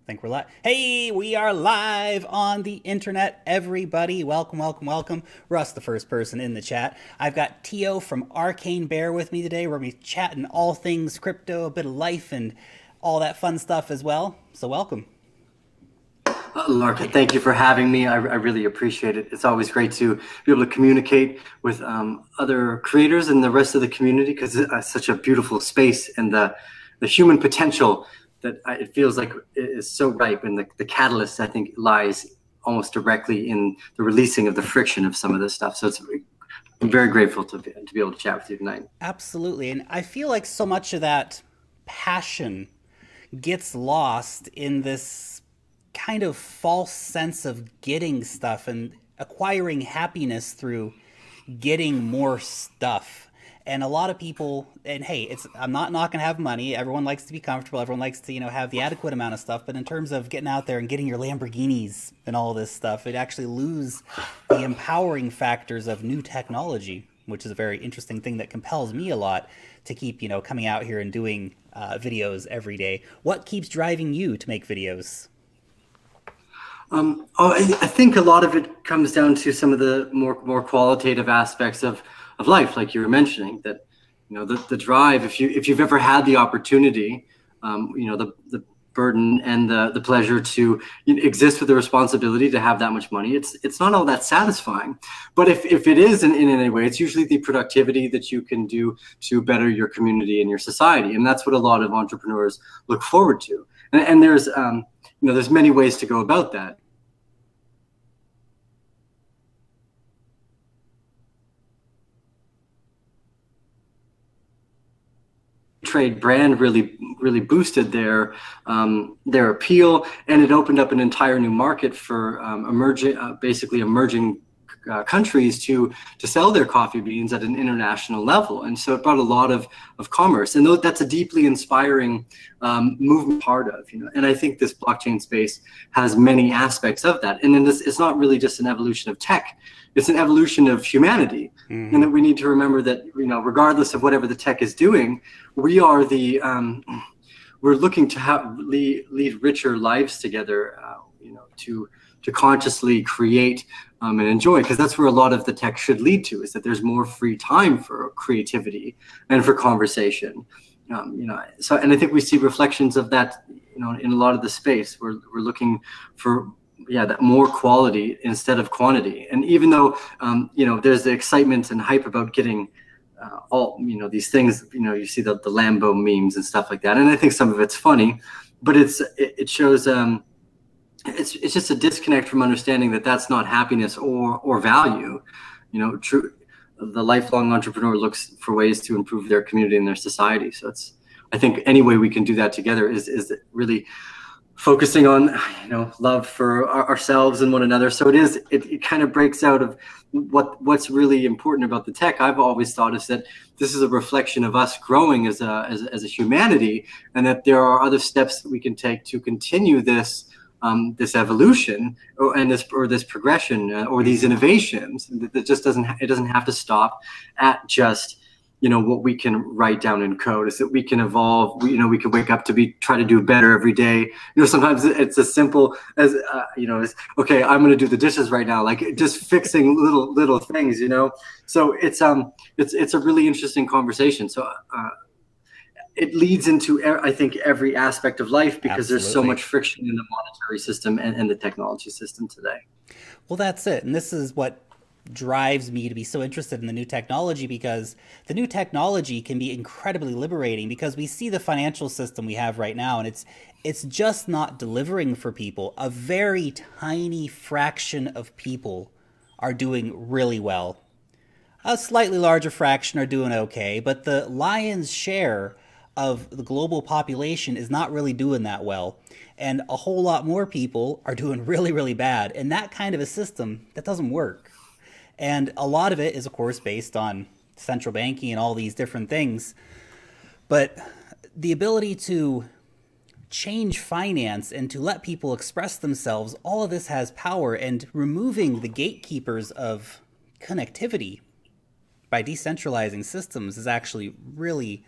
Think we're live. Hey, we are live on the internet, everybody. Welcome, welcome, welcome. Russ, the first person in the chat. I've got Tio from Arcane Bear with me today. We're going to be chatting all things crypto, a bit of life, and all that fun stuff as well. So welcome. Lark, thank you for having me. I really appreciate it. It's always great to be able to communicate with other creators and the rest of the community, because it's such a beautiful space, and the human potential that it feels like is so ripe, and the catalyst, I think, lies almost directly in the releasing of the friction of some of this stuff. So I'm very grateful to be able to chat with you tonight. Absolutely. And I feel like so much of that passion gets lost in this kind of false sense of getting stuff and acquiring happiness through getting more stuff. And a lot of people, and hey, I'm not gonna have money. Everyone likes to be comfortable. Everyone likes to, have the adequate amount of stuff. But in terms of getting out there and getting your Lamborghinis and all this stuff, it actually lose the empowering factors of new technology, which is a very interesting thing that compels me a lot to keep, coming out here and doing videos every day. What keeps driving you to make videos? I think a lot of it comes down to some of the more qualitative aspects of life, like you were mentioning, that the drive. If you've ever had the opportunity, the burden and the pleasure to exist with the responsibility to have that much money, it's not all that satisfying. But if it is in any way, it's usually the productivity that you can do to better your community and your society, and that's what a lot of entrepreneurs look forward to. And there's there's many ways to go about that. Trade brand really boosted their appeal, and it opened up an entire new market for basically emerging countries to sell their coffee beans at an international level. And so it brought a lot of commerce, and that's a deeply inspiring movement part of, and I think this blockchain space has many aspects of that. And then it's not really just an evolution of tech, it's an evolution of humanity. And that we need to remember that, regardless of whatever the tech is doing, we are we're looking to lead richer lives together, to consciously create and enjoy, because that's where a lot of the tech should lead to, is that there's more free time for creativity and for conversation. So, and I think we see reflections of that, in a lot of the space. We're looking for that more quality instead of quantity. And even though there's the excitement and hype about getting all these things, you see the Lambo memes and stuff like that, and I think some of it's funny, but it shows it's just a disconnect from understanding that that's not happiness or value. The lifelong entrepreneur looks for ways to improve their community and their society. So I think any way we can do that together is really focusing on love for ourselves and one another. So it kind of breaks out of what's really important about the tech. I've always thought is that this is a reflection of us growing as a humanity, and that there are other steps that we can take to continue this evolution or this progression or these innovations. That just doesn't have to stop at just what we can write down in code. Is that we can evolve. We can wake up to try to do better every day. Sometimes it's as simple as as, okay, I'm going to do the dishes right now, like just fixing little things. So it's a really interesting conversation. So it leads into, I think, every aspect of life, because Absolutely. There's so much friction in the monetary system and the technology system today. Well, that's it. And this is what drives me to be so interested in the new technology, because the new technology can be incredibly liberating, because we see the financial system we have right now, and it's just not delivering for people. A very tiny fraction of people are doing really well. A slightly larger fraction are doing okay, but the lion's share of the global population is not really doing that well. And a whole lot more people are doing really, really bad. And that kind of a system, that doesn't work. And a lot of it is, of course, based on central banking and all these different things. But the ability to change finance and to let people express themselves, all of this has power. And removing the gatekeepers of connectivity by decentralizing systems is actually really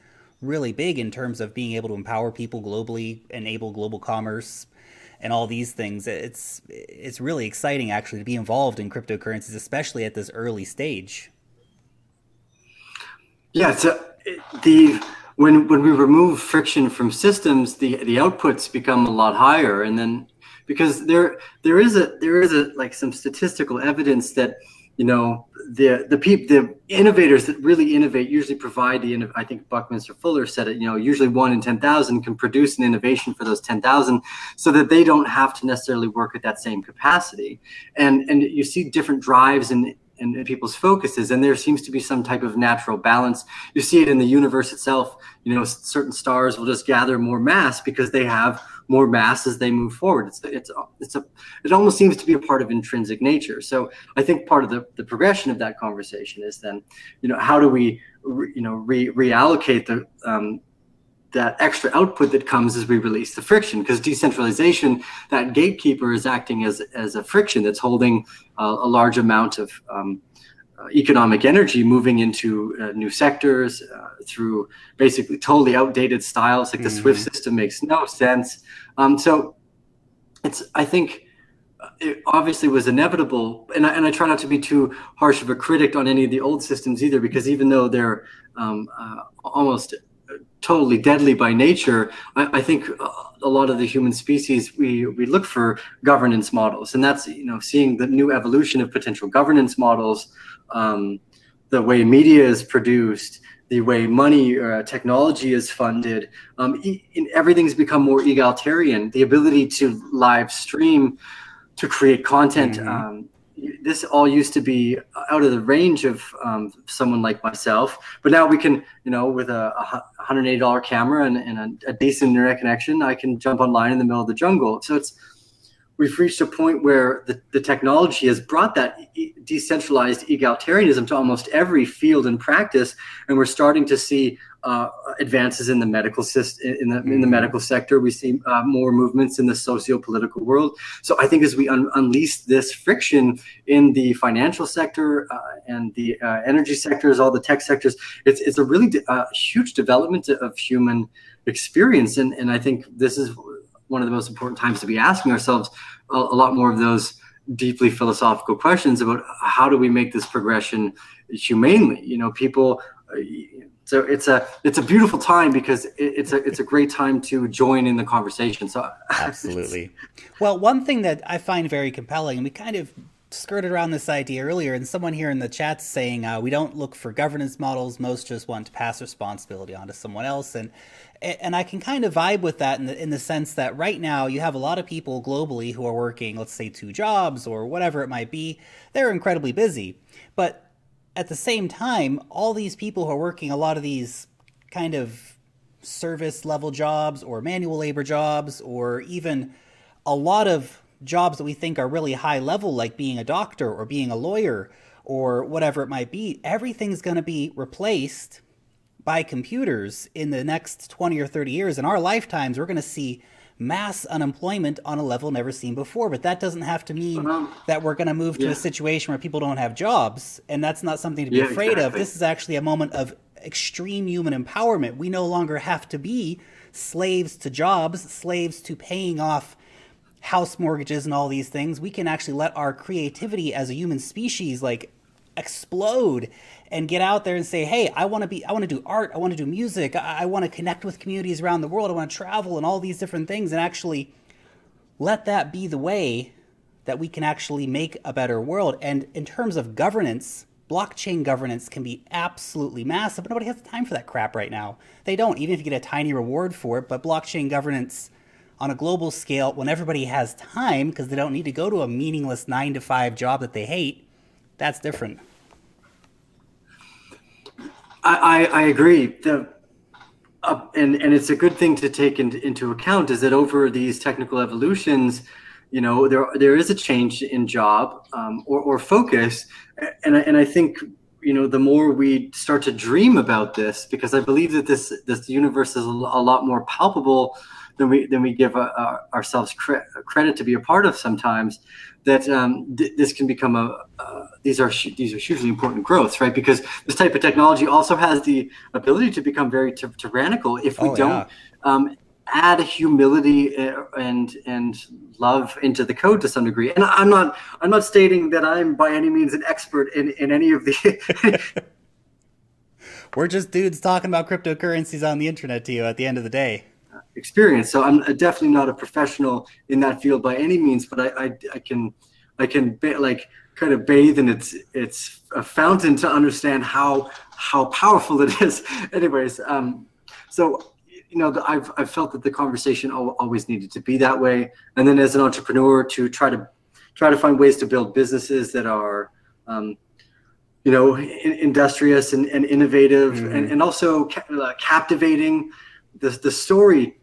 big in terms of being able to empower people globally, enable global commerce, and all these things. It's really exciting actually to be involved in cryptocurrencies, especially at this early stage. Yeah, the when we remove friction from systems, the outputs become a lot higher, and then because there is a like some statistical evidence that the innovators that really innovate usually provide I think Buckminster Fuller said it, usually 1 in 10,000 can produce an innovation for those 10,000 so that they don't have to necessarily work at that same capacity. And you see different drives and people's focuses, and there seems to be some type of natural balance. You see it in the universe itself. Certain stars will just gather more mass because they have more mass as they move forward. It almost seems to be a part of intrinsic nature. So I think part of the progression of that conversation is then, how do we, reallocate that extra output that comes as we release the friction? Because decentralization, that gatekeeper is acting as a friction that's holding a large amount of economic energy moving into new sectors through basically totally outdated styles. Like the SWIFT system makes no sense. So I think it obviously was inevitable, and I try not to be too harsh of a critic on any of the old systems either, because even though they're almost totally deadly by nature, I think a lot of the human species, we look for governance models, and that's seeing the new evolution of potential governance models, the way media is produced, the way money technology is funded, everything's become more egalitarian. The ability to live stream, to create content, this all used to be out of the range of someone like myself, but now we can, with a $180 camera and a decent internet connection, I can jump online in the middle of the jungle. So we've reached a point where the technology has brought that decentralized egalitarianism to almost every field and practice, and we're starting to see advances in the medical system, in the medical sector. We see more movements in the socio-political world. So I think as we unleash this friction in the financial sector and the energy sectors, all the tech sectors, it's a really huge development of human experience, and I think this is one of the most important times to be asking ourselves a lot more of those deeply philosophical questions about how do we make this progression humanely. People. So it's a beautiful time because it's a great time to join in the conversation. So absolutely. Well, one thing that I find very compelling, and we kind of skirted around this idea earlier, and someone here in the chat's saying we don't look for governance models. Most just want to pass responsibility on to someone else, and I can kind of vibe with that in the sense that right now you have a lot of people globally who are working, let's say 2 jobs or whatever it might be. They're incredibly busy, but at the same time, all these people who are working a lot of these kind of service level jobs or manual labor jobs, or even a lot of jobs that we think are really high level, like being a doctor or being a lawyer or whatever it might be, everything's going to be replaced by computers in the next 20 or 30 years. In our lifetimes, we're going to see mass unemployment on a level never seen before. But that doesn't have to mean that we're going to move to a situation where people don't have jobs. And that's not something to be afraid of. This is actually a moment of extreme human empowerment. We no longer have to be slaves to jobs, slaves to paying off house mortgages and all these things. We can actually let our creativity as a human species explode and get out there and say, hey, I want to do art, I want to do music, I want to connect with communities around the world, I want to travel and all these different things, and actually let that be the way that we can actually make a better world. And in terms of governance, blockchain governance can be absolutely massive, but nobody has time for that crap right now. They don't, even if you get a tiny reward for it. But blockchain governance on a global scale, when everybody has time because they don't need to go to a meaningless 9-to-5 job that they hate, that's different. I agree. And it's a good thing to take into account is that over these technical evolutions, there is a change in job or focus, and I think the more we start to dream about this, because I believe that this universe is a lot more palpable than we give ourselves credit to be a part of sometimes. That this can become these are hugely important growths, right? Because this type of technology also has the ability to become very tyrannical if we don't add humility and love into the code to some degree. And I'm not stating that I'm by any means an expert in any of the We're just dudes talking about cryptocurrencies on the internet to you at the end of the day. experience. So I'm definitely not a professional in that field by any means, but I can like kind of bathe in its a fountain to understand how powerful it is. Anyways, so I've felt that the conversation always needed to be that way, and then as an entrepreneur to try to find ways to build businesses that are industrious and innovative, mm-hmm. and also captivating. The story,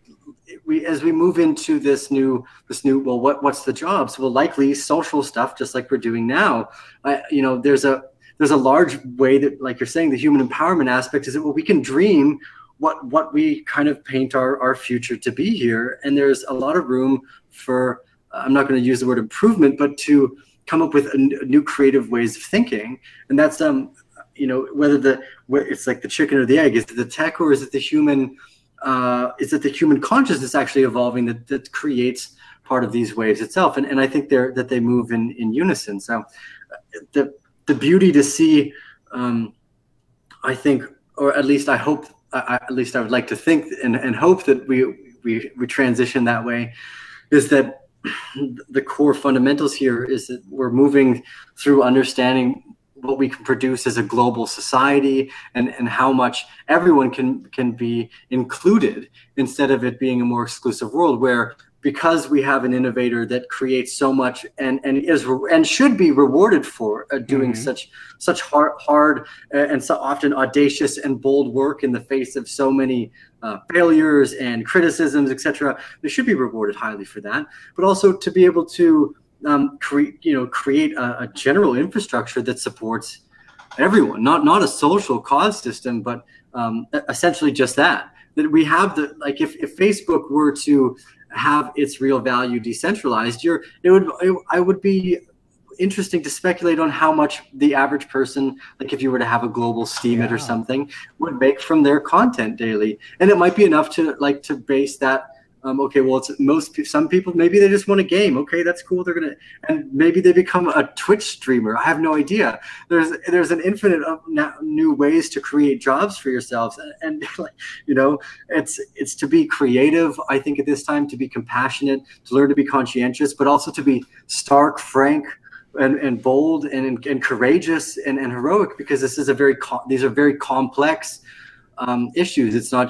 as we move into this new well, what's the jobs? Well, likely social stuff, just like we're doing now. There's a large way that, like you're saying, the human empowerment aspect is that, well, we can dream what we kind of paint our future to be here, and there's a lot of room for I'm not going to use the word improvement, but to come up with new creative ways of thinking. And that's whether it's like the chicken or the egg. Is it the tech, or is it the human? Is it the human consciousness actually evolving that creates part of these waves itself? And I think that they move in unison. So the beauty to see, I think, or at least I hope, at least I would like to think and hope that we transition that way, is that the core fundamentals here is that we're moving through understanding what we can produce as a global society, and how much everyone can be included, instead of it being a more exclusive world where, because we have an innovator that creates so much and should be rewarded for doing mm-hmm. such hard and so often audacious and bold work in the face of so many failures and criticisms, etc. They should be rewarded highly for that, but also to be able to create a general infrastructure that supports everyone, not a social cause system, but essentially just that we have if Facebook were to have its real value decentralized, I would be interesting to speculate on how much the average person, like if you were to have a global Steemit or something, would make from their content daily. And it might be enough to base that. Okay, well, some people, maybe they just want a game. Okay, that's cool. And maybe they become a Twitch streamer. I have no idea. There's an infinite of new ways to create jobs for yourselves. And it's to be creative, I think, at this time, to be compassionate, to learn to be conscientious, but also to be stark, frank, and bold and courageous and heroic, because these are very complex issues. It's not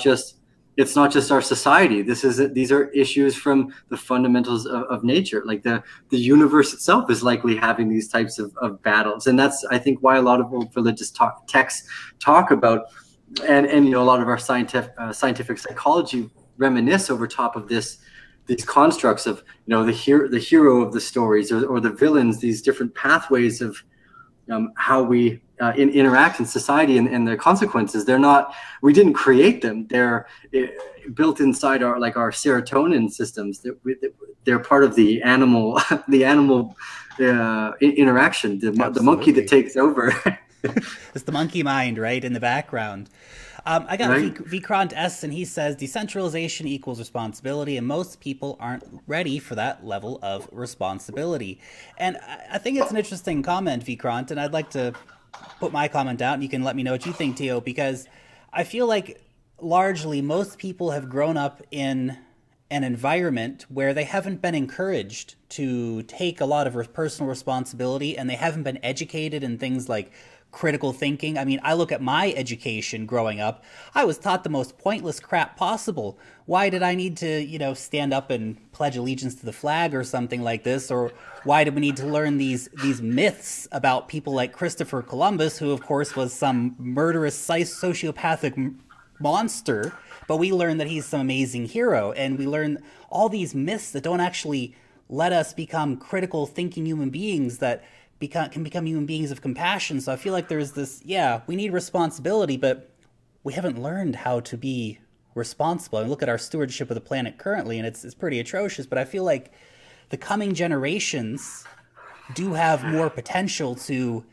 just our society. These are issues from the fundamentals of nature. Like the universe itself is likely having these types of battles, and that's, I think, why a lot of old religious texts talk about, and a lot of our scientific psychology reminisce over top of these constructs of the hero of the stories or the villains. These different pathways of how we interact in society and their consequences. We didn't create them. They're built inside our serotonin systems. They're part of the animal interaction. The monkey that takes over. It's the monkey mind, right, in the background. I got right. Vikrant S, and he says decentralization equals responsibility, and most people aren't ready for that level of responsibility. And I think it's an interesting comment, Vikrant, and I'd like to put my comment out, and you can let me know what you think, Teo, because I feel like largely most people have grown up in an environment where they haven't been encouraged to take a lot of personal responsibility, and they haven't been educated in things like critical thinking. I mean, I look at my education growing up. I was taught the most pointless crap possible. Why did I need to, stand up and pledge allegiance to the flag or something like this? Or why did we need to learn these myths about people like Christopher Columbus, who of course was some murderous sociopathic monster, but we learn that he's some amazing hero, and we learn all these myths that don't actually let us become critical thinking human beings that can become human beings of compassion. So I feel like there's this, we need responsibility, but we haven't learned how to be responsible. I mean, look at our stewardship of the planet currently, and it's pretty atrocious, but I feel like the coming generations do have more potential to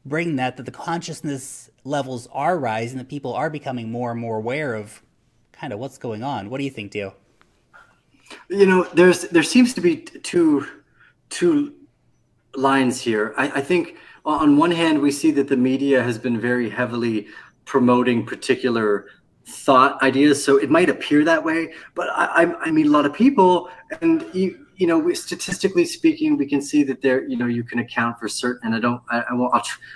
bring that the consciousness levels are rising, that people are becoming more and more aware of kind of what's going on. What do you think, Dio? You know, there seems to be two lines here. I think on one hand, we see that the media has been very heavily promoting particular thought ideas, so it might appear that way. But I meet a lot of people, and you know, statistically speaking, we can see that there, you know, you can account for certain. And I'm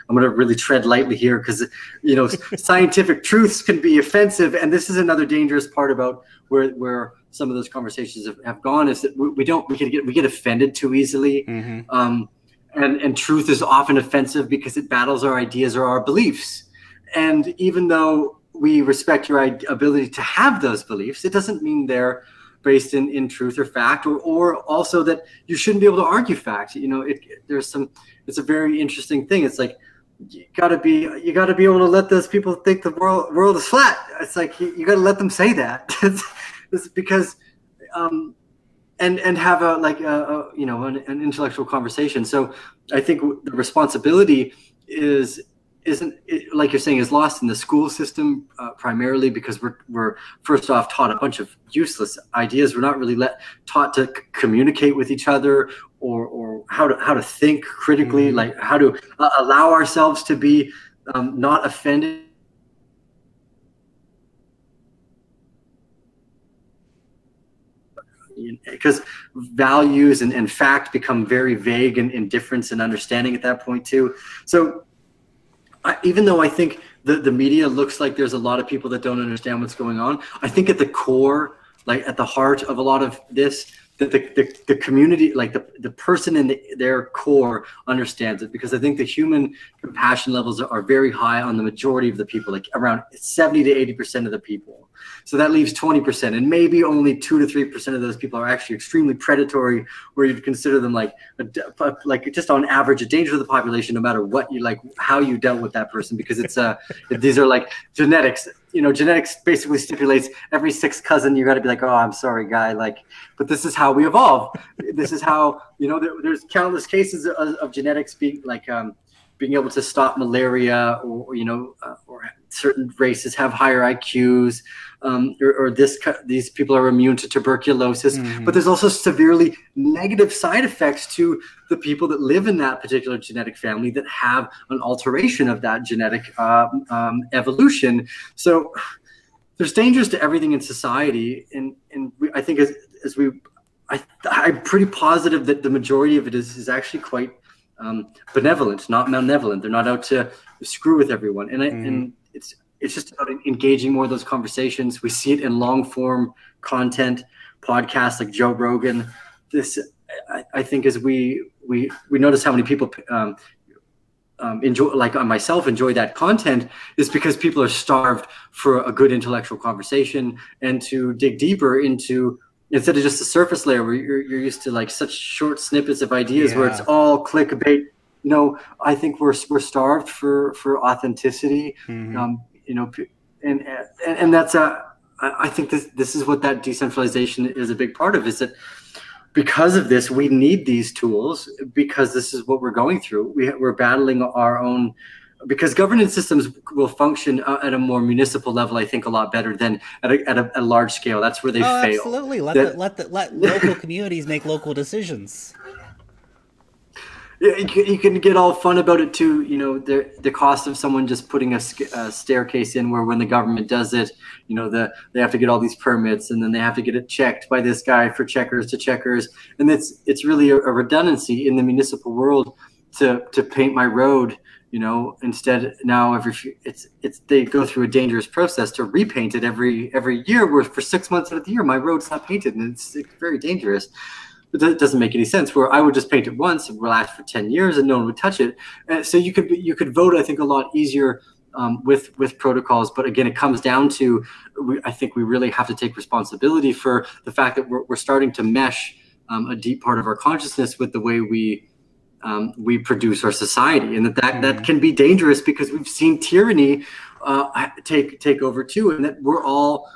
going to really tread lightly here because, you know, scientific truths can be offensive, and this is another dangerous part about where some of those conversations have gone, is that we get offended too easily. Mm-hmm. And truth is often offensive because it battles our ideas or our beliefs. And even though we respect your ability to have those beliefs, it doesn't mean they're based in truth or fact, or also that you shouldn't be able to argue fact. You know, it's a very interesting thing. It's like, you gotta be able to let those people think the world is flat. It's like, you gotta let them say that. It's because, and have you know, an intellectual conversation. So I think the responsibility isn't, like you're saying, is lost in the school system, primarily because we're first off taught a bunch of useless ideas. We're not really taught to communicate with each other, or how to think critically, like how to allow ourselves to be not offended. Because values and fact become very vague in difference and understanding at that point too. So even though I think the media looks like there's a lot of people that don't understand what's going on, I think at the core, like at the heart of a lot of this, that the community, like the person in their core understands it, because I think the human compassion levels are very high on the majority of the people, like around 70 to 80% of the people. So that leaves 20%, and maybe only 2 to 3% of those people are actually extremely predatory, where you'd consider them like just on average a danger to the population, no matter what you like, how you dealt with that person, because it's these are like genetics. You know, genetics basically stipulates every sixth cousin you got to be like, oh, I'm sorry, guy. Like, but this is how we evolve. This is how, you know, there's countless cases of genetics being like being able to stop malaria, or you know, or certain races have higher IQs, or these people are immune to tuberculosis. Mm-hmm. But there's also severely negative side effects to the people that live in that particular genetic family that have an alteration of that genetic evolution. So there's dangers to everything in society, and I think I'm pretty positive that the majority of it is actually quite benevolent, not malevolent. They're not out to screw with everyone, and it's just about engaging more of those conversations. We see it in long form content, podcasts like Joe Rogan. This, I think, as we notice how many people enjoy, like myself, enjoy that content, is because people are starved for a good intellectual conversation and to dig deeper into, instead of just the surface layer where you're used to like such short snippets of ideas where it's all clickbait. You know, I think we're starved for authenticity. Mm-hmm. You know, and that's I think this is what that decentralization is a big part of, is that because of this, we need these tools, because this is what we're going through. We're battling our own, because governance systems will function at a more municipal level, I think, a lot better than at a large scale. That's where they fail. Absolutely. Let local communities make local decisions. You can get all fun about it too. You know, the cost of someone just putting a staircase in, where when the government does it, you know, they have to get all these permits, and then they have to get it checked by this guy for checkers to checkers, and it's really a redundancy in the municipal world to paint my road. You know, instead now they go through a dangerous process to repaint it every year, where for 6 months out of the year my road's not painted, and it's very dangerous. It doesn't make any sense, where I would just paint it once, it will last for 10 years and no one would touch it. So you could vote, I think, a lot easier with protocols. But again, it comes down to, I think we really have to take responsibility for the fact that we're starting to mesh a deep part of our consciousness with the way we produce our society, and that can be dangerous, because we've seen tyranny take over too, and that we're all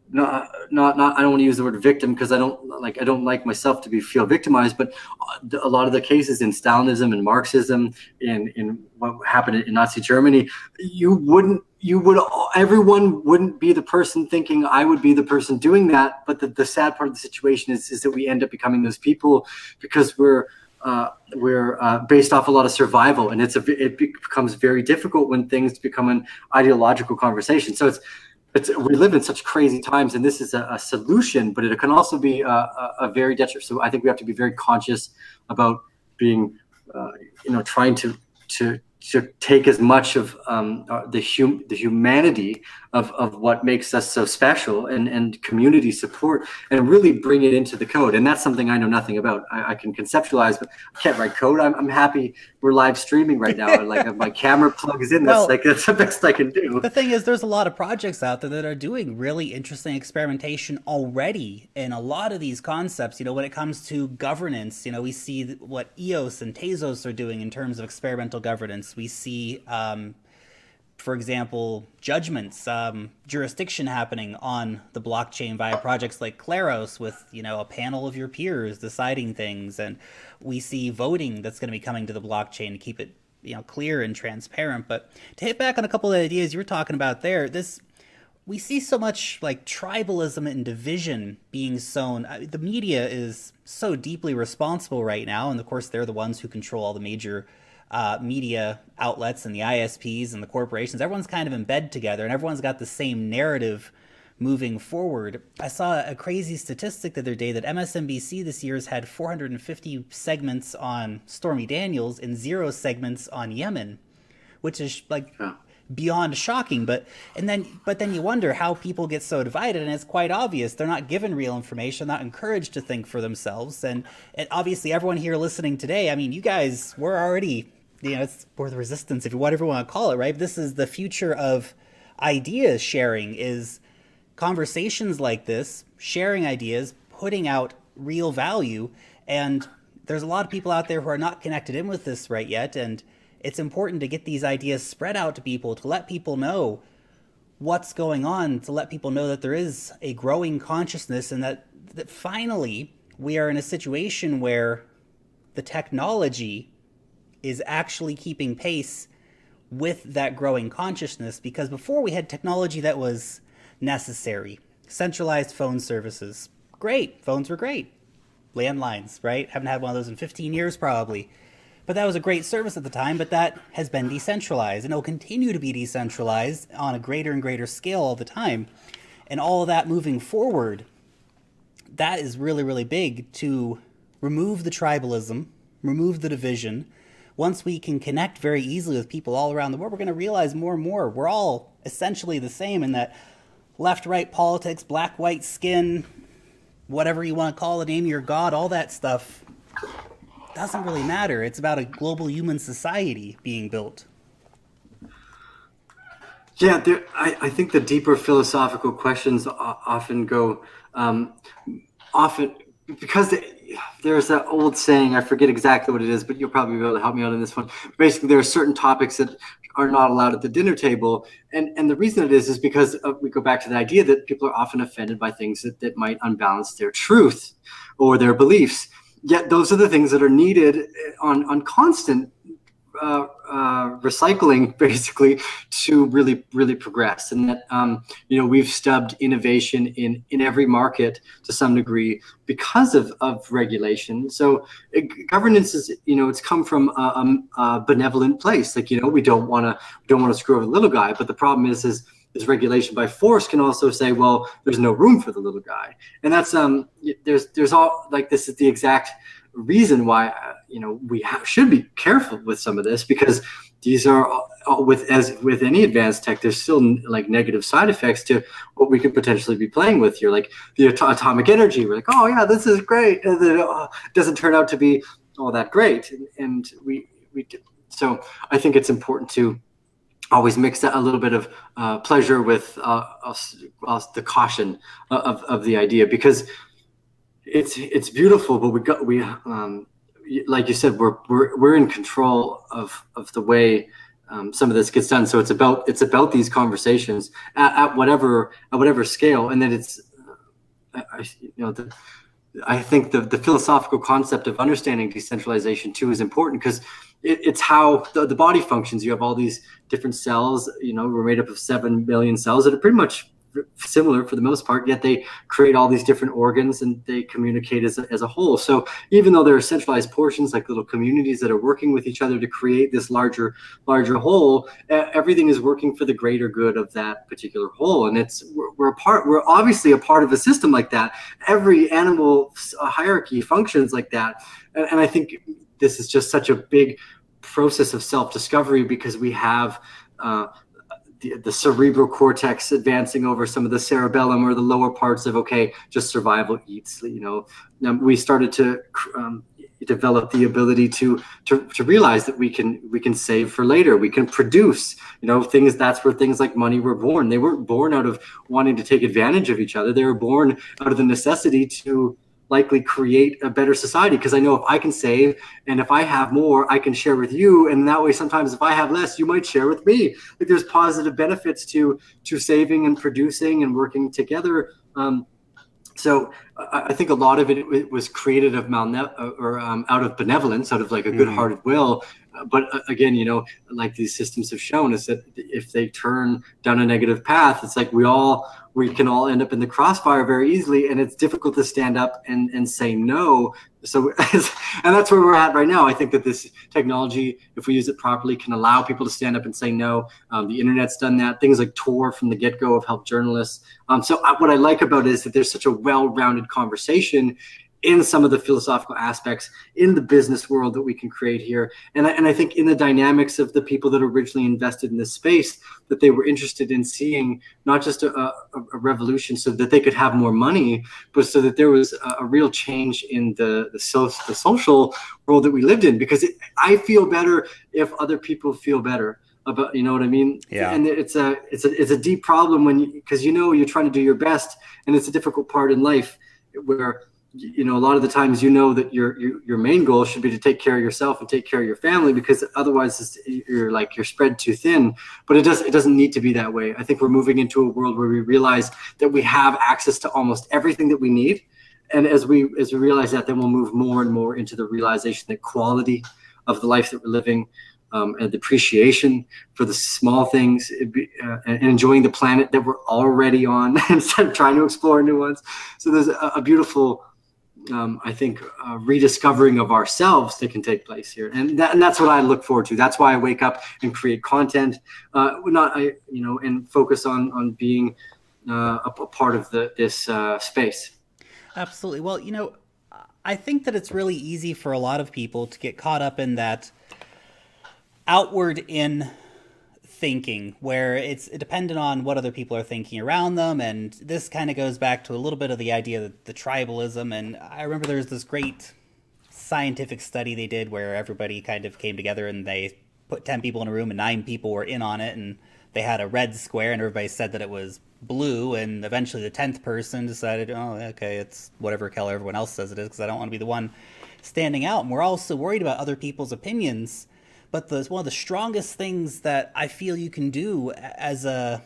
not I don't want to use the word victim because I don't like myself to feel victimized, but a lot of the cases in Stalinism and Marxism, in what happened in Nazi Germany, everyone wouldn't be the person thinking I would be the person doing that. But the sad part of the situation is that we end up becoming those people because we're based off a lot of survival, and it becomes very difficult when things become an ideological conversation. So we live in such crazy times, and this is a solution, but it can also be a very detriment. So I think we have to be very conscious about being, trying to take as much of the humanity of what makes us so special and community support, and really bring it into the code. And that's something I know nothing about. I can conceptualize, but I can't write code. I'm happy we're live streaming right now, and like my camera plugs in. That's the best I can do. The thing is, there's a lot of projects out there that are doing really interesting experimentation already in a lot of these concepts. When it comes to governance, we see what EOS and Tezos are doing in terms of experimental governance. We see, for example, judgments, jurisdiction happening on the blockchain via projects like Claros with, a panel of your peers deciding things. And we see voting that's going to be coming to the blockchain to keep it, clear and transparent. But to hit back on a couple of ideas you were talking about there, we see so much like tribalism and division being sown. The media is so deeply responsible right now. And of course, they're the ones who control all the major media outlets and the ISPs and the corporations. Everyone's kind of in bed together, and everyone's got the same narrative moving forward. I saw a crazy statistic the other day that MSNBC this year has had 450 segments on Stormy Daniels and 0 segments on Yemen, which is beyond shocking. But then you wonder how people get so divided, and it's quite obvious they're not given real information, not encouraged to think for themselves. And obviously everyone here listening today, I mean, you guys were already, it's for the resistance, if you whatever you want to call it, right? This is the future of ideas sharing, is conversations like this, sharing ideas, putting out real value. And there's a lot of people out there who are not connected in with this right yet, and it's important to get these ideas spread out to people, to let people know what's going on, to let people know that there is a growing consciousness, and that finally we are in a situation where the technology is actually keeping pace with that growing consciousness. Because before, we had technology that was necessary. Centralized phone services. Great. Phones were great. Landlines, right? Haven't had one of those in 15 years probably. But that was a great service at the time, but that has been decentralized, and it will continue to be decentralized on a greater and greater scale all the time. And all of that moving forward, that is really, really big, to remove the tribalism, remove the division. Once we can connect very easily with people all around the world, we're going to realize more and more we're all essentially the same, in that left-right politics, black-white skin, whatever you want to call it, name your god, all that stuff doesn't really matter. It's about a global human society being built. Yeah, I think the deeper philosophical questions often go, because there's that old saying, I forget exactly what it is, but you'll probably be able to help me out on this one. Basically, there are certain topics that are not allowed at the dinner table. And the reason it is because we go back to the idea that people are often offended by things that might unbalance their truth or their beliefs. Yet those are the things that are needed on constant recycling, basically, to really, really progress. And that, we've stubbed innovation in every market to some degree because of regulation. So governance is, it's come from a benevolent place. Like, we don't want to screw over the little guy. But the problem is regulation by force can also say, well, there's no room for the little guy. And that's there's all, like, this is the exact reason why we should be careful with some of this, because these are with any advanced tech, there's still like negative side effects to what we could potentially be playing with here, like the atomic energy. We're like, oh yeah, this is great, and then it doesn't turn out to be all that great. And so I think it's important to always mix a little bit of pleasure with the caution of the idea, because it's beautiful, but we like you said, we're in control of the way some of this gets done. So it's about these conversations at whatever scale, and then it's I think the philosophical concept of understanding decentralization too is important, because it's how the body functions. You have all these different cells. We're made up of 7 billion cells that are pretty much similar for the most part, yet they create all these different organs and they communicate as a whole. So even though there are centralized portions, like little communities that are working with each other to create this larger whole, everything is working for the greater good of that particular whole. And we're obviously a part of a system like that. Every animal hierarchy functions like that. And I think this is just such a big process of self-discovery, because we have the cerebral cortex advancing over some of the cerebellum, or the lower parts of, just survival eats. We started to develop the ability to realize that we can save for later. We can produce, things. That's where things like money were born. They weren't born out of wanting to take advantage of each other. They were born out of the necessity to likely create a better society, because I know if I can save, and if I have more, I can share with you, and that way sometimes if I have less, you might share with me. Like, there's positive benefits to saving and producing and working together. So I think a lot of it was created out of benevolence, out of like a good-hearted will. But again, like these systems have shown, is that if they turn down a negative path, it's like we can all end up in the crossfire very easily, and it's difficult to stand up and say no. So, and that's where we're at right now. I think that this technology, if we use it properly, can allow people to stand up and say no. The internet's done that. Things like Tor from the get-go have helped journalists. So what I like about it is that there's such a well-rounded conversation in some of the philosophical aspects, in the business world that we can create here. And I think in the dynamics of the people that originally invested in this space, that they were interested in seeing not just a revolution so that they could have more money, but so that there was a real change in the social world that we lived in. Because I feel better if other people feel better about, you know what I mean? Yeah. And it's a deep problem because you're trying to do your best, and it's a difficult part in life where a lot of the times that your main goal should be to take care of yourself and take care of your family, because otherwise you're spread too thin. But it doesn't need to be that way. I think we're moving into a world where we realize that we have access to almost everything that we need, and as we realize that, then we'll move more and more into the realization that quality of the life that we're living, and the appreciation for the small things, and enjoying the planet that we're already on instead of trying to explore new ones. So there's a beautiful I think rediscovering of ourselves that can take place here, and that's what I look forward to. That's why I wake up and create content, and focus on being a part of this space. Absolutely. Well, I think that it's really easy for a lot of people to get caught up in that outward in thinking, where it's dependent on what other people are thinking around them. And this kind of goes back to a little bit of the idea of the tribalism. And I remember there's this great scientific study they did where everybody kind of came together and they put 10 people in a room and 9 people were in on it, and they had a red square and everybody said that it was blue, and eventually the 10th person decided, oh, okay, it's whatever color everyone else says it is, because I don't want to be the one standing out. And we're all so worried about other people's opinions. But one of the strongest things that I feel you can do as a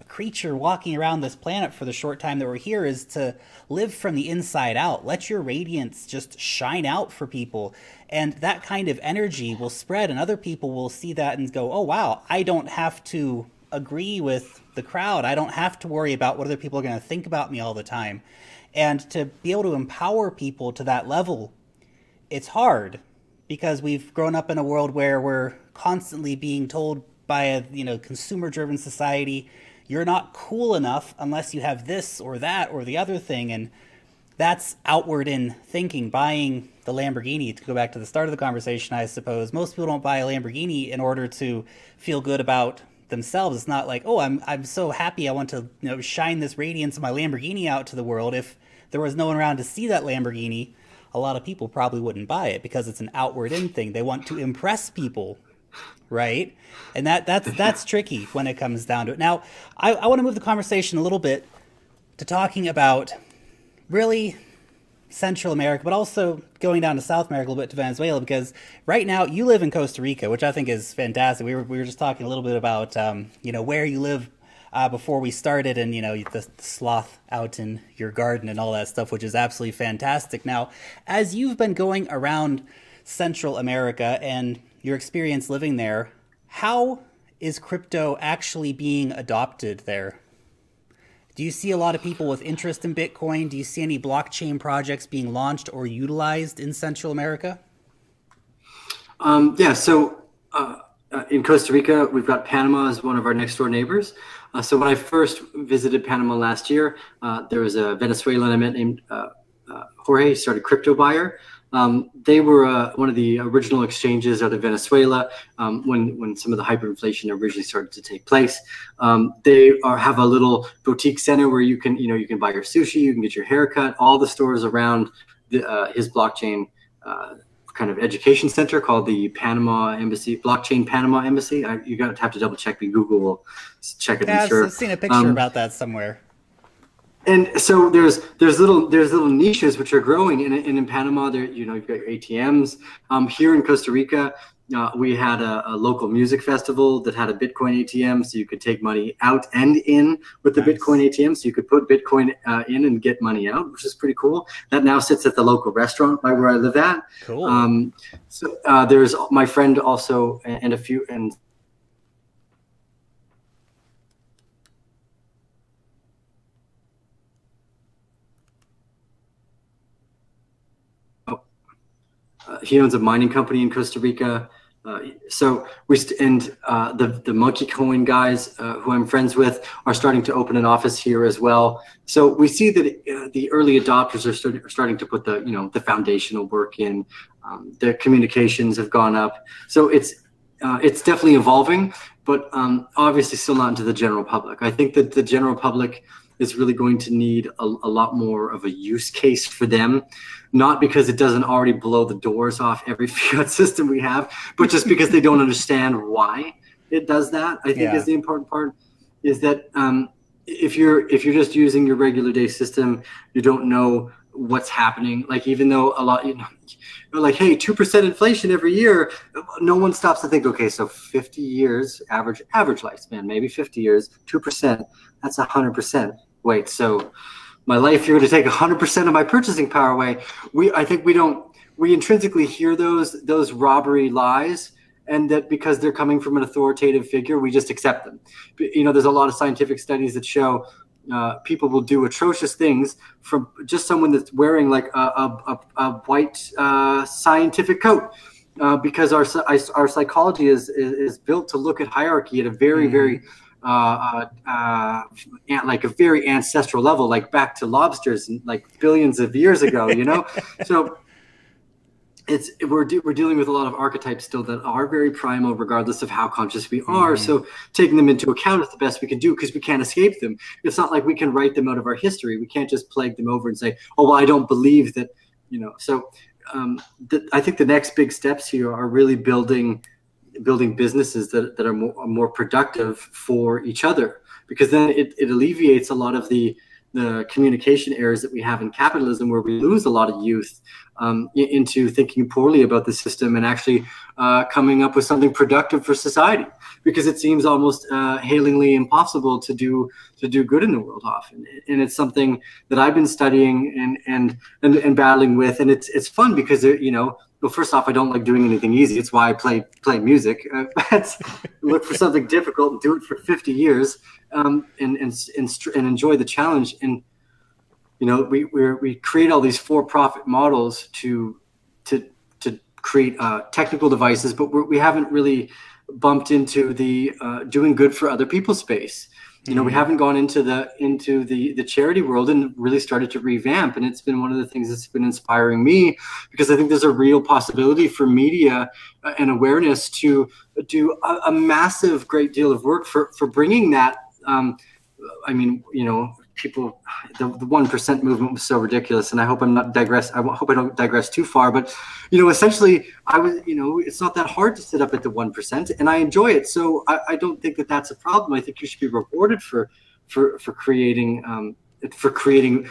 creature walking around this planet for the short time that we're here is to live from the inside out. Let your radiance just shine out for people. And that kind of energy will spread, and other people will see that and go, oh, wow, I don't have to agree with the crowd. I don't have to worry about what other people are going to think about me all the time. And to be able to empower people to that level, it's hard, because we've grown up in a world where we're constantly being told by a consumer-driven society, you're not cool enough unless you have this or that or the other thing. And that's outward in thinking. Buying the Lamborghini, to go back to the start of the conversation, I suppose, most people don't buy a Lamborghini in order to feel good about themselves. It's not like, oh, I'm so happy, I want to shine this radiance of my Lamborghini out to the world. If there was no one around to see that Lamborghini, a lot of people probably wouldn't buy it, because it's an outward in thing. They want to impress people, right? And that's tricky when it comes down to it. Now, I want to move the conversation a little bit to talking about really Central America, but also going down to South America a little bit to Venezuela, because right now you live in Costa Rica, which I think is fantastic. We were just talking a little bit about where you live before we started, and the sloth out in your garden and all that stuff, which is absolutely fantastic. Now, as you've been going around Central America and your experience living there, how is crypto actually being adopted there? Do you see a lot of people with interest in Bitcoin? Do you see any blockchain projects being launched or utilized in Central America? Yeah, so in Costa Rica, we've got Panama as one of our next door neighbors. So when I first visited Panama last year, there was a Venezuelan I met named Jorge, started Crypto Buyer. They were one of the original exchanges out of Venezuela when some of the hyperinflation originally started to take place. They have a little boutique center where you can buy your sushi, you can get your haircut. All the stores around his blockchain kind of education center called the Panama Embassy, Blockchain Panama Embassy. You have to double check. Google will check it. Yeah, I'm sure. I've seen a picture about that somewhere. And so there's little niches which are growing, and in Panama there you've got your ATMs. Here in Costa Rica, we had a local music festival that had a Bitcoin ATM, so you could take money out and in with the Bitcoin ATM. So you could put Bitcoin in and get money out, which is pretty cool. That now sits at the local restaurant by where I live at. Cool. So there's my friend also and a few and. He owns a mining company in Costa Rica. So the Monkey Coin guys who I'm friends with are starting to open an office here as well. So we see that the early adopters are starting to put the foundational work in. The communications have gone up. So it's definitely evolving, but obviously still not into the general public. I think that the general public is really going to need a lot more of a use case for them, not because it doesn't already blow the doors off every fiat system we have, but just because they don't understand why it does that. I think is the important part, is that if you're just using your regular day system, you don't know what's happening. Like, even though a lot, you're like, hey, 2% inflation every year, no one stops to think, okay, so 50 years, average lifespan, maybe 50 years, 2%, that's 100%. Wait, so my life, you're going to take 100% of my purchasing power away. I think we intrinsically hear those robbery lies, and that because they're coming from an authoritative figure, we just accept them. There's a lot of scientific studies that show people will do atrocious things from just someone that's wearing like a white scientific coat, because our psychology is built to look at hierarchy at a very, very like a very ancestral level, like back to lobsters and like billions of years ago, So we're dealing with a lot of archetypes still that are very primal, regardless of how conscious we are. So taking them into account is the best we can do, because we can't escape them. It's not like we can write them out of our history. We can't just plague them over and say, oh, well, I don't believe that, So I think the next big steps here are really building businesses that are more productive for each other, because then it alleviates a lot of the communication errors that we have in capitalism, where we lose a lot of youth into thinking poorly about the system and actually coming up with something productive for society, because it seems almost hailingly impossible to do good in the world often. And it's something that I've been studying and battling with, and it's fun because well, first off, I don't like doing anything easy. It's why I play music. Look for something difficult and do it for 50 years, and enjoy the challenge. And we create all these for-profit models to create technical devices, but we haven't really bumped into the doing good for other people space. We haven't gone into the charity world and really started to revamp. And it's been one of the things that's been inspiring me, because I think there's a real possibility for media and awareness to do a massive, great deal of work for bringing that. People, the 1% movement was so ridiculous, and I hope I don't digress too far. But essentially, it's not that hard to sit up at the 1%, and I enjoy it. So I don't think that that's a problem. I think you should be rewarded for creating for creating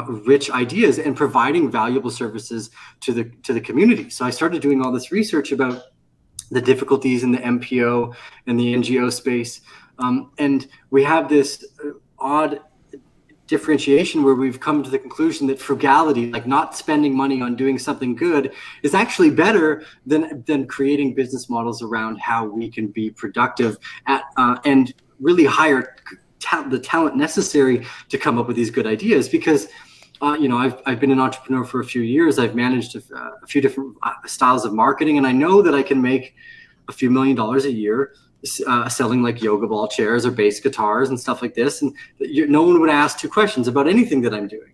rich ideas and providing valuable services to the community. So I started doing all this research about the difficulties in the MPO and the NGO space, and we have this odd differentiation where we've come to the conclusion that frugality, like not spending money on doing something good, is actually better than creating business models around how we can be productive and really hire the talent necessary to come up with these good ideas. Because I've been an entrepreneur for a few years. I've managed a few different styles of marketing, and I know that I can make a few $1 million a year selling like yoga ball chairs or bass guitars and stuff like this. And no one would ask 2 questions about anything that I'm doing.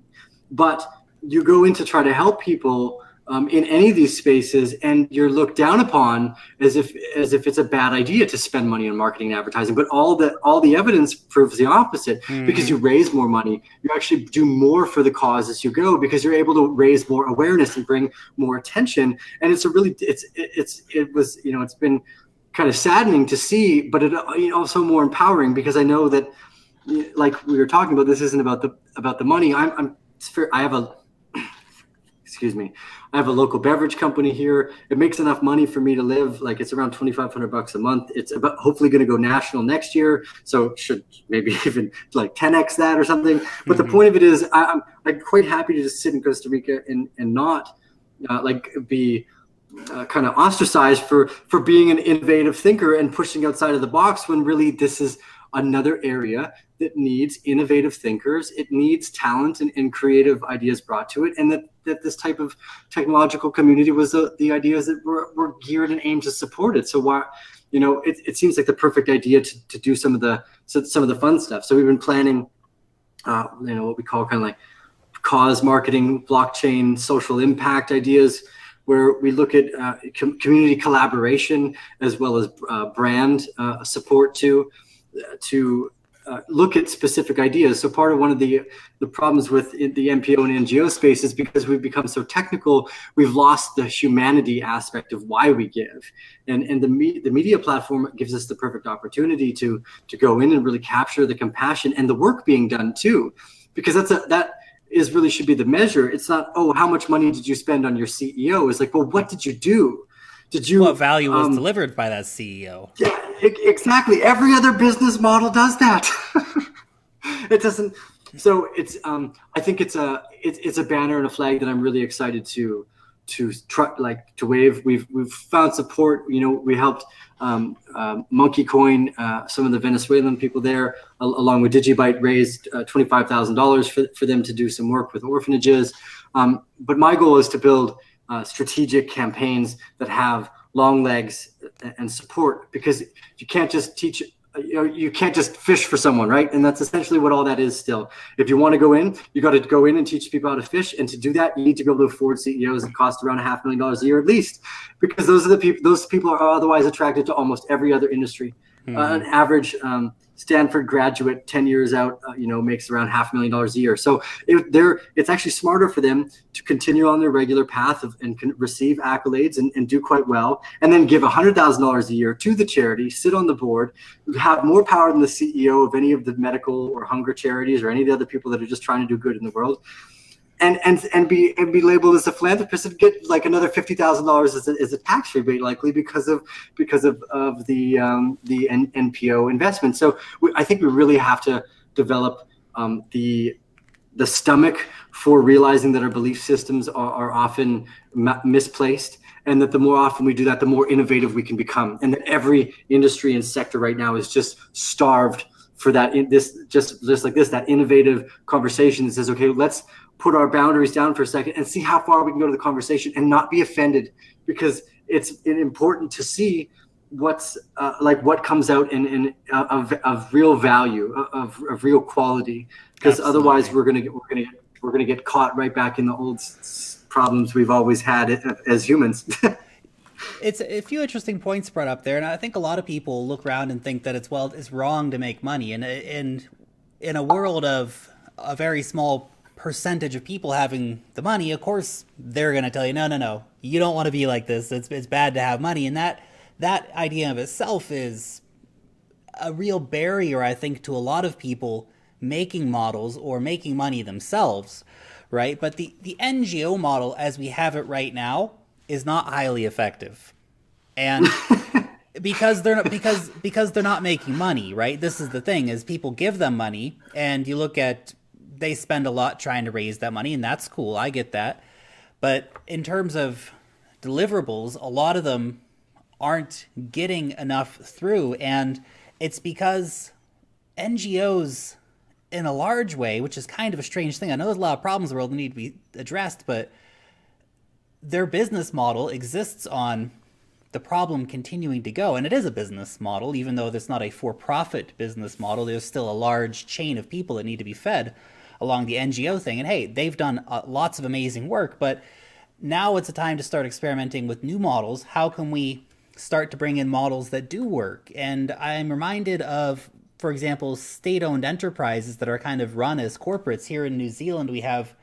But you go in to try to help people in any of these spaces, and you're looked down upon as if it's a bad idea to spend money on marketing and advertising. But all the evidence proves the opposite. Because you raise more money, you actually do more for the cause as you go, because you're able to raise more awareness and bring more attention. And it's been kind of saddening to see, but it also more empowering, because I know that, like we were talking about, this isn't about the money. I have a local beverage company here. It makes enough money for me to live. Like, it's around $2,500 a month. It's about hopefully going to go national next year, so should maybe even like 10x that or something. But the point of it is, I'm quite happy to just sit in Costa Rica and not be kind of ostracized for being an innovative thinker and pushing outside of the box, when really this is another area that needs innovative thinkers. It needs talent and creative ideas brought to it, and that this type of technological community was the ideas that were geared and aimed to support it. So why, it seems like the perfect idea to do some of the fun stuff. So we've been planning, what we call kind of like cause marketing, blockchain, social impact ideas, where we look at community collaboration as well as brand support to look at specific ideas. So part of one of the problems with the MPO and NGO space is because we've become so technical, we've lost the humanity aspect of why we give. And the media platform gives us the perfect opportunity to go in and really capture the compassion and the work being done too, because that really should be the measure. It's not, oh, how much money did you spend on your CEO? It's like, well, what did you do? What value was delivered by that CEO? Yeah, exactly. Every other business model does that. It doesn't. So it's. I think it's a banner and a flag that I'm really excited to wave. We've found support. We helped Monkey Coin, some of the Venezuelan people there, along with Digibyte, raised $25,000 for them to do some work with orphanages. But my goal is to build strategic campaigns that have long legs and support, because you can't just teach, you can't just fish for someone, right? And that's essentially what all that is still. If you want to go in, you got to go in and teach people how to fish. And to do that, you need to be able to afford CEOs that cost around $500,000 a year at least, because those are the people. Those people are otherwise attracted to almost every other industry. An average Stanford graduate 10 years out, makes around $500,000 a year. So it's actually smarter for them to continue on their regular path and can receive accolades and do quite well, and then give $100,000 a year to the charity, sit on the board, have more power than the CEO of any of the medical or hunger charities or any of the other people that are just trying to do good in the world. And be labeled as a philanthropist and get like another $50,000 as a tax rebate, likely because of the NPO investment. So I think we really have to develop the stomach for realizing that our belief systems are often misplaced, and that the more often we do that, the more innovative we can become, and that every industry and sector right now is just starved for that. Just like this, that innovative conversation that says, okay, let's put our boundaries down for a second and see how far we can go to the conversation and not be offended, because it's important to see what comes out of real value, of real quality, because otherwise we're gonna get caught right back in the old problems we've always had as humans. It's a few interesting points brought up there, and I think a lot of people look around and think that it's wrong to make money, and in a world of a very small percentage of people having the money, of course they're going to tell you, no, you don't want to be like this. It's bad to have money, and that idea of itself is a real barrier, I think, to a lot of people making models or making money themselves, right? But the NGO model as we have it right now is not highly effective. And because they're not making money, right? This is the thing, is people give them money, and you look at, they spend a lot trying to raise that money, and that's cool. I get that. But in terms of deliverables, a lot of them aren't getting enough through, and it's because NGOs, in a large way, which is kind of a strange thing. I know there's a lot of problems in the world that need to be addressed, but their business model exists on the problem continuing to go. And it is a business model, even though there's not a for-profit business model. There's still a large chain of people that need to be fed along the NGO thing. And hey, they've done lots of amazing work, but now it's a time to start experimenting with new models. How can we start to bring in models that do work? And I'm reminded of, for example, state-owned enterprises that are kind of run as corporates. Here in New Zealand, we have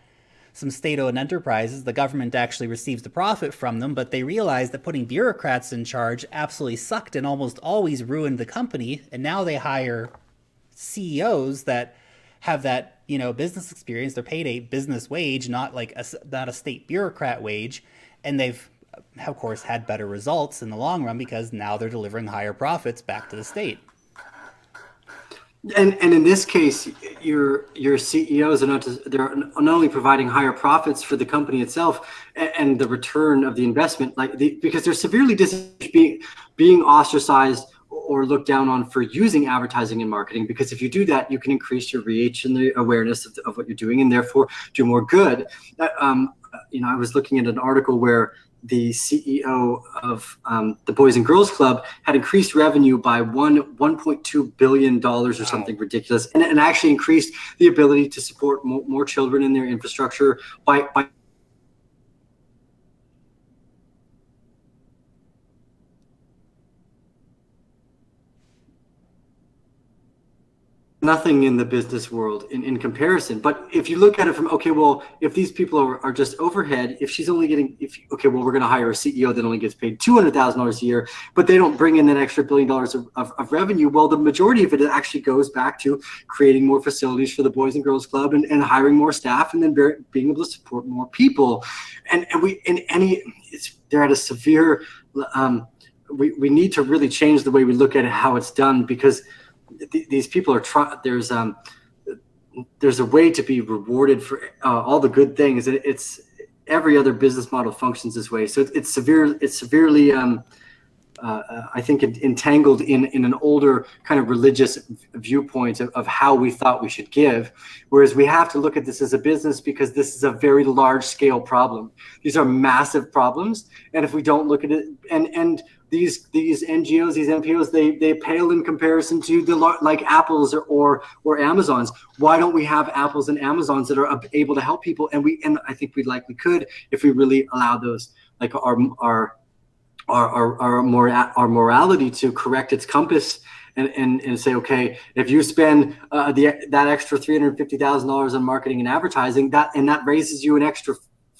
some state-owned enterprises. The government actually receives the profit from them, but they realized that putting bureaucrats in charge absolutely sucked and almost always ruined the company. And now they hire CEOs that have that, you know, business experience. They're paid a business wage, not a state bureaucrat wage, and they've of course had better results in the long run because now they're delivering higher profits back to the state. And in this case, your CEOs are they're not only providing higher profits for the company itself and the return of the investment, because they're severely being ostracized or looked down on for using advertising and marketing. Because if you do that, you can increase your reach and the awareness of what you're doing, and therefore do more good. I was looking at an article where the CEO of the Boys and Girls Club had increased revenue by $1.2 billion or something ridiculous, and actually increased the ability to support more children in their infrastructure by nothing in the business world in comparison. But if you look at it from, okay, well, if these people are just overhead, if she's only getting, okay, well, we're going to hire a CEO that only gets paid $200,000 a year, but they don't bring in that extra $1 billion of revenue. Well, the majority of it actually goes back to creating more facilities for the Boys and Girls Club and hiring more staff, and then being able to support more people. They're at a severe, we need to really change the way we look at how it's done, because these people are there's a way to be rewarded for all the good things. It's every other business model functions this way. So it's severely I think entangled in an older kind of religious viewpoint of how we thought we should give, whereas we have to look at this as a business, because this is a very large scale problem. These are massive problems, and if we don't look at it, and these NGOs, these NPOs, they pale in comparison to like Apples or Amazons. Why don't we have Apples and Amazons that are able to help people? And I think we likely could if we really allow those, like our morality to correct its compass and say, okay, if you spend that extra $350,000 on marketing and advertising, that raises you an extra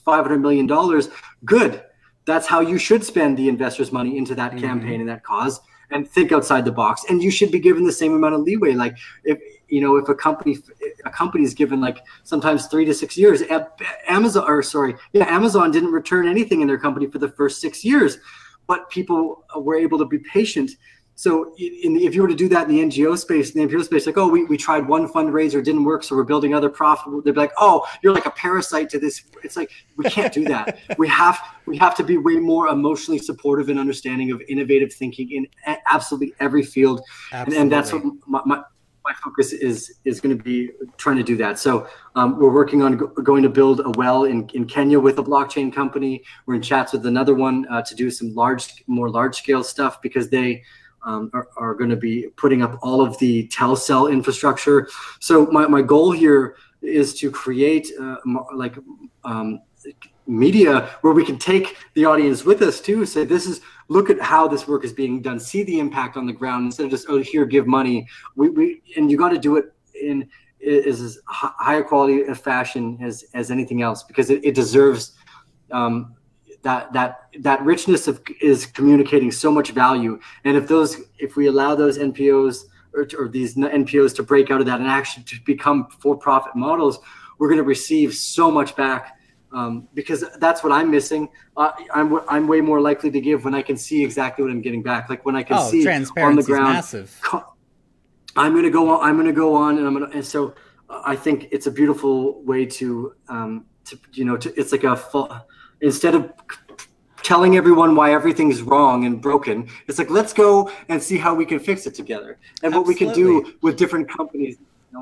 $500 million, good. That's how you should spend the investors' money into that campaign and that cause, and think outside the box. And you should be given the same amount of leeway. Like if a company is given like sometimes 3 to 6 years, Amazon didn't return anything in their company for the first 6 years, but people were able to be patient. So if you were to do that in the NGO space, like, oh, we tried one fundraiser, didn't work, so we're building other profitable. They'd be like, oh, you're like a parasite to this. It's like, we can't do that. we have to be way more emotionally supportive and understanding of innovative thinking in absolutely every field. And that's what my focus is going to be, trying to do that. So we're working on going to build a well in Kenya with a blockchain company. We're in chats with another one to do some more large scale stuff, because they are going to be putting up all of the Telcel infrastructure. So my goal here is to create media where we can take the audience with us too. Say, look at how this work is being done. See the impact on the ground, instead of just, oh, here, give money. And you got to do it in as higher quality a fashion as anything else, because it deserves that richness is communicating so much value. And if we allow those NPOs or these NPOs to break out of that and actually to become for-profit models, we're going to receive so much back, because that's what I'm missing. I'm way more likely to give when I can see exactly what I'm getting back. Like when I can see on the ground. Massive. I'm going to go on, and so I think it's a beautiful way to it's like instead of telling everyone why everything's wrong and broken, it's like, let's go and see how we can fix it together, and what we can do with different companies,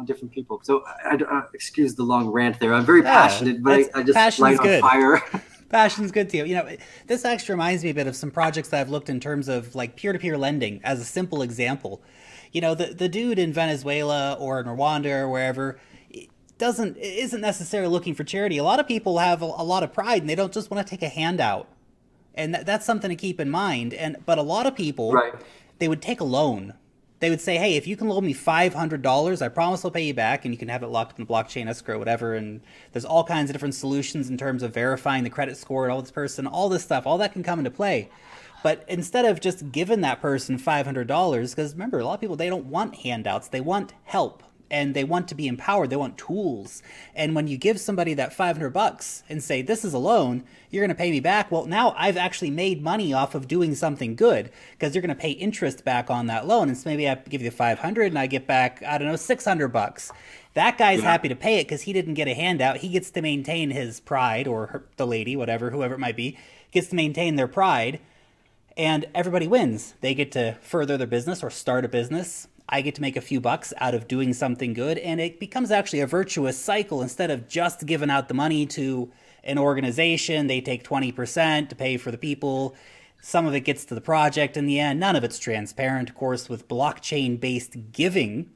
different people. So excuse the long rant there. I'm very passionate, but I just light on fire. Passion's good to you. This actually reminds me a bit of some projects that I've looked in terms of like peer-to-peer lending as a simple example. The dude in Venezuela or in Rwanda or wherever isn't necessarily looking for charity. A lot of people have a lot of pride and they don't just want to take a handout. And that's something to keep in mind. But a lot of people, they would take a loan. They would say, hey, if you can loan me $500, I promise I'll pay you back, and you can have it locked in the blockchain escrow, whatever. And there's all kinds of different solutions in terms of verifying the credit score and all this person, all this stuff, all that can come into play. But instead of just giving that person $500, because remember, a lot of people, they don't want handouts. They want help, and they want to be empowered. They want tools. And when you give somebody that $500 and say, this is a loan, you're going to pay me back. Well, now I've actually made money off of doing something good, because you're going to pay interest back on that loan. And so maybe I give you the 500 and I get back, I don't know, $600. That guy's happy to pay it because he didn't get a handout. He gets to maintain his pride, or the lady, whatever, whoever it might be, gets to maintain their pride. And everybody wins. They get to further their business or start a business. I get to make a few bucks out of doing something good. And it becomes actually a virtuous cycle. Instead of just giving out the money to an organization, they take 20% to pay for the people. Some of it gets to the project in the end. None of it's transparent. Of course, with blockchain-based giving,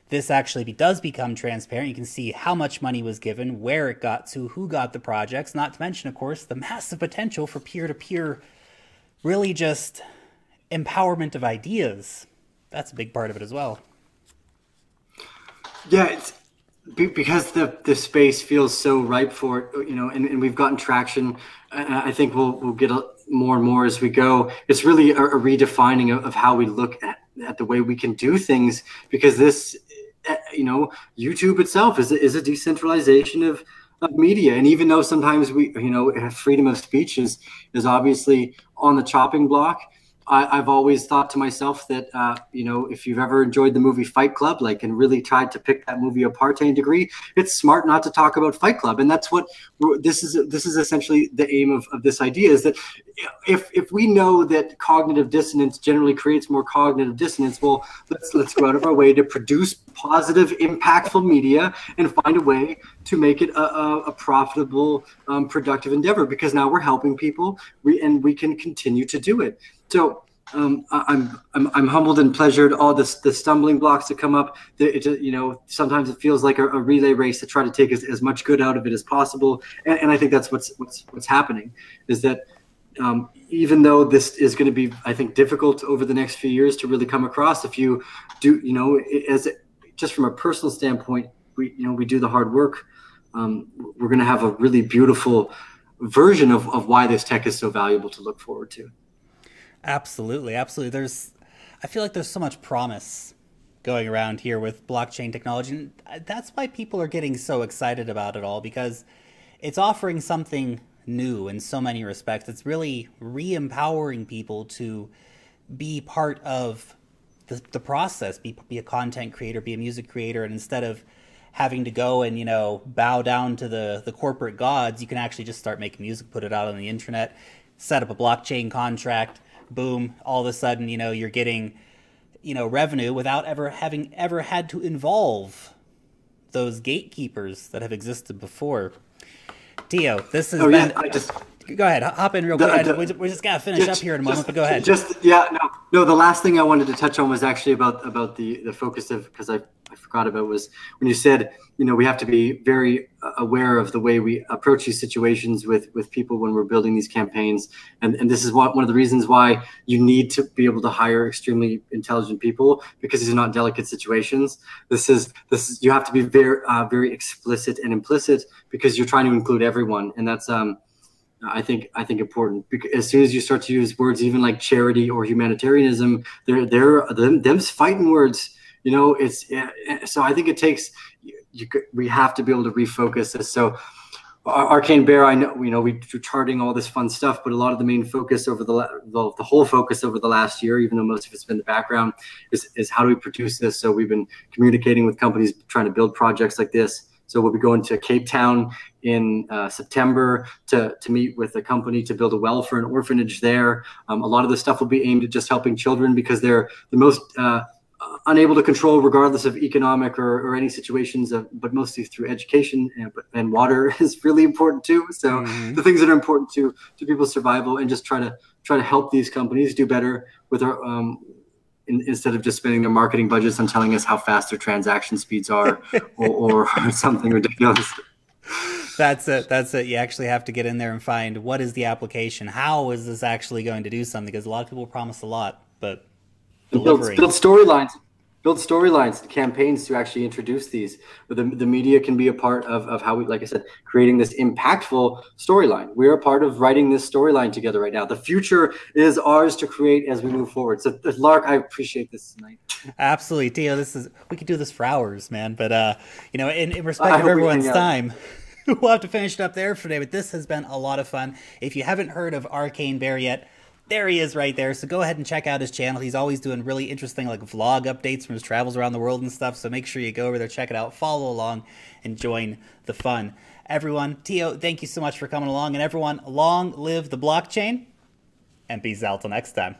this actually does become transparent. You can see how much money was given, where it got to, who got the projects. Not to mention, of course, the massive potential for peer-to-peer, really just empowerment of ideas. That's a big part of it as well. Yeah, it's because the space feels so ripe for it, and we've gotten traction. I think we'll get more and more as we go. It's really a redefining of how we look at the way we can do things, because this, YouTube itself is a decentralization of media. And even though sometimes we, freedom of speech is obviously on the chopping block, I've always thought to myself that, if you've ever enjoyed the movie Fight Club, and really tried to pick that movie apart to a degree, it's smart not to talk about Fight Club. And that's what this is essentially the aim of this idea, is that if we know that cognitive dissonance generally creates more cognitive dissonance, well, let's go out of our way to produce positive, impactful media and find a way to make it a profitable, productive endeavor, because now we're helping people and we can continue to do it. So I'm humbled and pleasured. All the stumbling blocks that come up. Sometimes it feels like a relay race to try to take as much good out of it as possible. And I think that's what's happening, is that even though this is going to be, I think, difficult over the next few years to really come across, if you do, just from a personal standpoint, we do the hard work. We're going to have a really beautiful version of why this tech is so valuable to look forward to. Absolutely. Absolutely. I feel like there's so much promise going around here with blockchain technology. And that's why people are getting so excited about it all, because it's offering something new in so many respects. It's really re-empowering people to be part of the process, be a content creator, be a music creator. And instead of having to go and, bow down to the corporate gods, you can actually just start making music, put it out on the internet, set up a blockchain contract. Boom, all of a sudden, you're getting, revenue without having had to involve those gatekeepers that have existed before. Tio, this has been... Go ahead, hop in real quick. We just got to finish up here in a moment, but go ahead. The last thing I wanted to touch on was actually about the focus of, because I forgot about, was when you said, we have to be very aware of the way we approach these situations with people when we're building these campaigns. And this is one of the reasons why you need to be able to hire extremely intelligent people, because these are not delicate situations. This is you have to be very explicit and implicit, because you're trying to include everyone. And that's, I think important, because as soon as you start to use words even like charity or humanitarianism, them's fighting words. So I think it takes, we have to be able to refocus this. So Arcane Bear, I know, we're charting all this fun stuff, but a lot of the main focus over the whole focus over the last year, even though most of it's been the background, is how do we produce this? So we've been communicating with companies trying to build projects like this. So we'll be going to Cape Town in September to meet with a company to build a well for an orphanage there. A lot of the stuff will be aimed at just helping children because they're the most unable to control regardless of economic or any situations, but mostly through education, and water is really important too. So the things that are important to people's survival, and just try to help these companies do better with our instead of just spending their marketing budgets on telling us how fast their transaction speeds are or something ridiculous. That's it. You actually have to get in there and find what is the application. How is this actually going to do something? Because a lot of people promise a lot, but delivering. Build storylines, campaigns to actually introduce these. But the media can be a part of how we, like I said, creating this impactful storyline. We're a part of writing this storyline together right now. The future is ours to create as we move forward. So Lark, I appreciate this tonight. Absolutely, Tio. We could do this for hours, man. But in respect of everyone's time, we'll have to finish it up there for today. But this has been a lot of fun. If you haven't heard of Arcane Bear yet, there he is right there. So go ahead and check out his channel. He's always doing really interesting vlog updates from his travels around the world and stuff. So make sure you go over there, check it out, follow along, and join the fun. Everyone, Tio, thank you so much for coming along. And everyone, long live the blockchain, and peace out till next time.